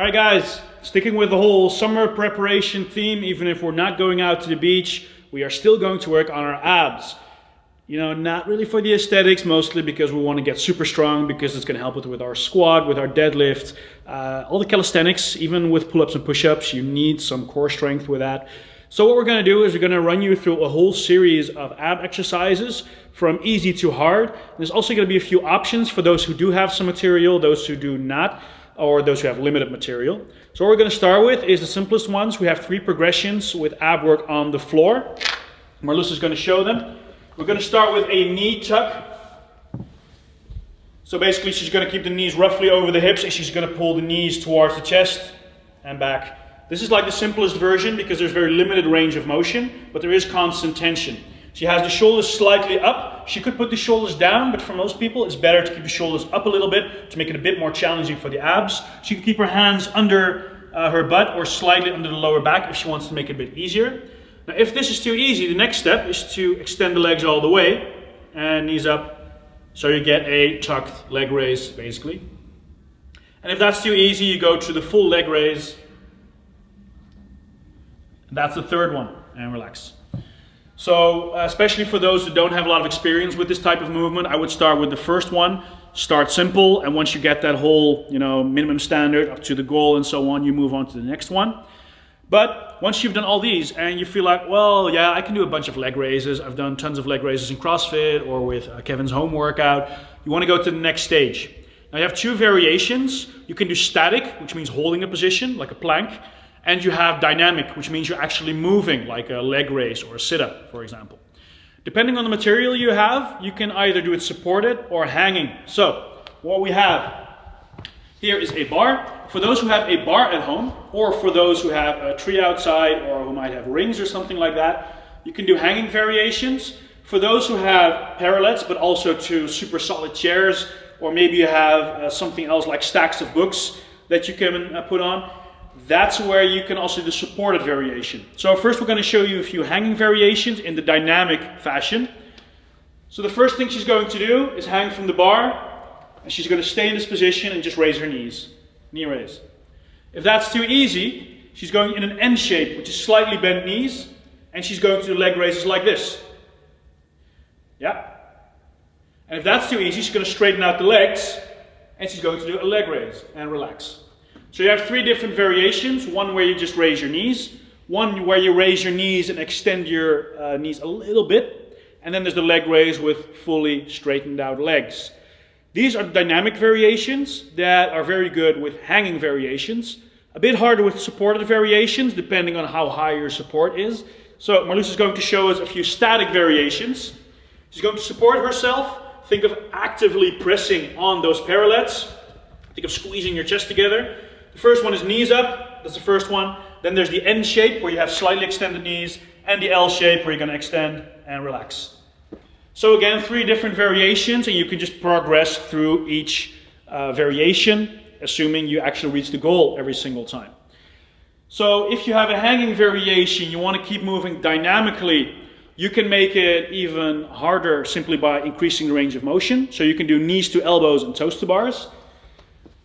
Alright guys, sticking with the whole summer preparation theme, even if we're not going out to the beach, we are still going to work on our abs. You know, not really for the aesthetics, mostly because we want to get super strong, because it's going to help us with our squat, with our deadlift, all the calisthenics, even with pull-ups and push-ups, you need some core strength with that. So what we're going to do is we're going to run you through a whole series of ab exercises from easy to hard. There's also going to be a few options for those who do have some material, those who do not, or those who have limited material. So what we're going to start with is the simplest ones. We have 3 progressions with ab work on the floor. Marloes is going to show them. We're going to start with a knee tuck. So basically she's going to keep the knees roughly over the hips and she's going to pull the knees towards the chest and back. This is like the simplest version because there's very limited range of motion, but there is constant tension. She has the shoulders slightly up. She could put the shoulders down, but for most people it's better to keep the shoulders up a little bit to make it a bit more challenging for the abs. She can keep her hands under her butt or slightly under the lower back if she wants to make it a bit easier. Now if this is too easy, the next step is to extend the legs all the way and knees up. So you get a tucked leg raise basically. And if that's too easy, you go to the full leg raise. And that's the third one, and relax. So especially for those who don't have a lot of experience with this type of movement, I would start with the first one. Start simple, and once you get that whole, minimum standard up to the goal and so on, you move on to the next one. But once you've done all these and you feel like, well, yeah, I can do a bunch of leg raises. I've done tons of leg raises in CrossFit or with Kevin's home workout. You want to go to the next stage. Now you have 2 variations. You can do static, which means holding a position like a plank. And you have dynamic, which means you're actually moving, like a leg raise or a sit-up, for example. Depending on the material you have, you can either do it supported or hanging. So, what we have here is a bar. For those who have a bar at home, or for those who have a tree outside, or who might have rings or something like that, you can do hanging variations. For those who have parallels, but also 2 super solid chairs, or maybe you have something else like stacks of books that you can put on, that's where you can also do the supported variation. So first we're going to show you a few hanging variations in the dynamic fashion. So the first thing she's going to do is hang from the bar, and she's going to stay in this position and just raise her knees. Knee raise. If that's too easy, she's going in an N shape, which is slightly bent knees, and she's going to do leg raises like this. Yeah. And if that's too easy, she's going to straighten out the legs, and she's going to do a leg raise and relax. So you have 3 different variations. One where you just raise your knees, one where you raise your knees and extend your knees a little bit, and then there's the leg raise with fully straightened out legs. These are dynamic variations that are very good with hanging variations. A bit harder with supported variations, depending on how high your support is. So Marloes is going to show us a few static variations. She's going to support herself. Think of actively pressing on those parallels. Think of squeezing your chest together. The first one is knees up, that's the first one. Then there's the N shape where you have slightly extended knees, and the L shape where you're going to extend and relax. So again, 3 different variations, and you can just progress through each variation, assuming you actually reach the goal every single time. So if you have a hanging variation, you want to keep moving dynamically, you can make it even harder simply by increasing the range of motion. So you can do knees to elbows and toes to bars.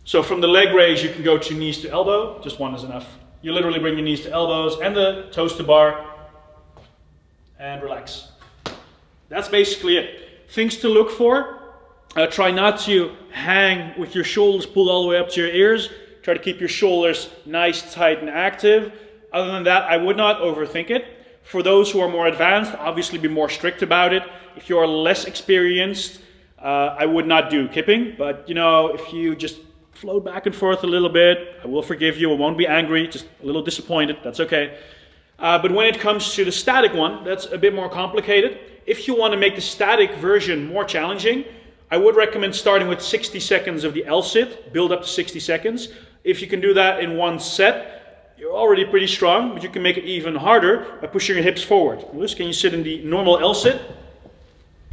So from the leg raise, you can go to knees to elbow. Just one is enough. You literally bring your knees to elbows and the toes to bar and relax. That's basically it. Things to look for. Try not to hang with your shoulders pulled all the way up to your ears. Try to keep your shoulders nice, tight, and active. Other than that, I would not overthink it. For those who are more advanced, obviously be more strict about it. If you are less experienced, I would not do kipping. But if you just float back and forth a little bit, I will forgive you. I won't be angry, just a little disappointed. That's okay. But when it comes to the static one, that's a bit more complicated. If you want to make the static version more challenging, I would recommend starting with 60 seconds of the L-sit, build up to 60 seconds. If you can do that in one set, you're already pretty strong, but you can make it even harder by pushing your hips forward. Marloes, can you sit in the normal L-sit?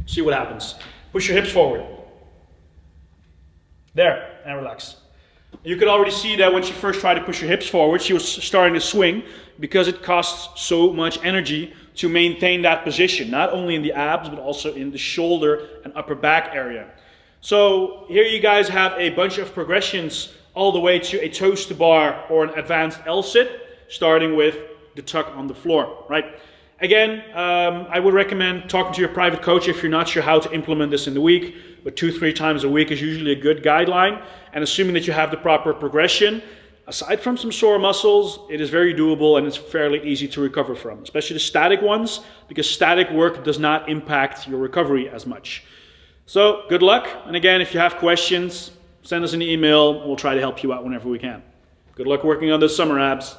See what happens. Push your hips forward. There, and relax. You could already see that when she first tried to push her hips forward, she was starting to swing because it costs so much energy to maintain that position, not only in the abs, but also in the shoulder and upper back area. So here you guys have a bunch of progressions all the way to a toes to bar or an advanced L-sit, starting with the tuck on the floor, right? Again, I would recommend talking to your private coach if you're not sure how to implement this in the week, but 2-3 times a week is usually a good guideline. And assuming that you have the proper progression, aside from some sore muscles, it is very doable and it's fairly easy to recover from, especially the static ones, because static work does not impact your recovery as much. So good luck. And again, if you have questions, send us an email. We'll try to help you out whenever we can. Good luck working on those summer abs.